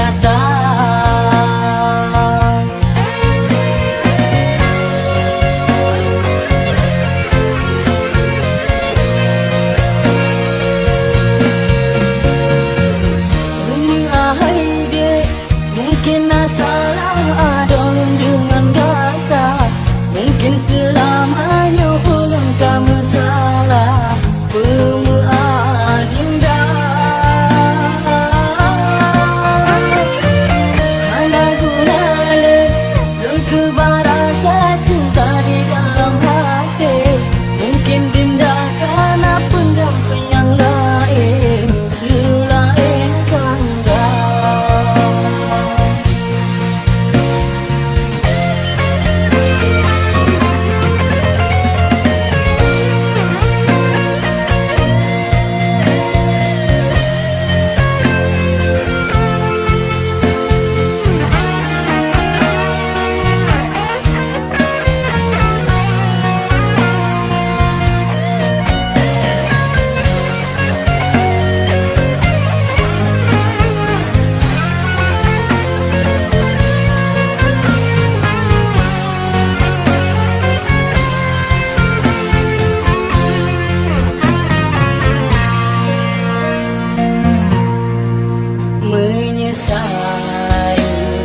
datang. Menilai dek, mungkin salah adon dengan kata, mungkin selamanya belum kamu salah.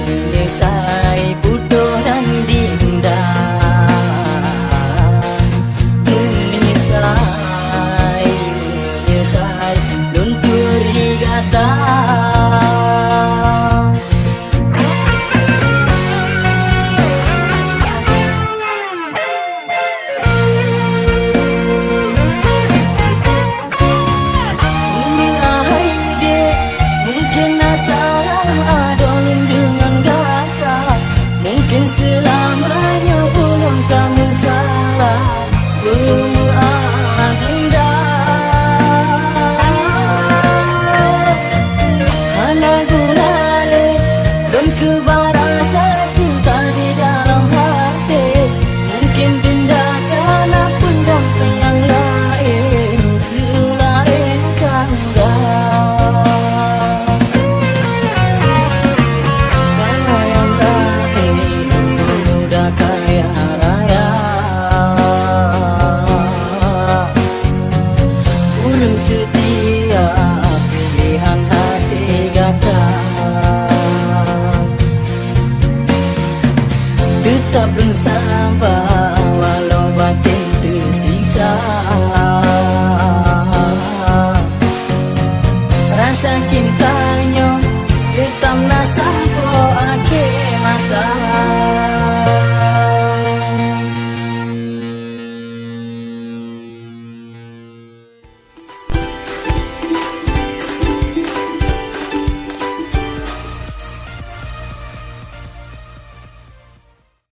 Menyesai bodoh dan dendam, menyesai luntur digata. Mungkin selamanya belum kamu salah, belum agenda. Hana guna le, dan kebarasa cinta di dalam hati. Mungkin denda karena pendam yang lain, selain kanda. Kaya raya ulun setia pilihan hati gata, tetap bersama.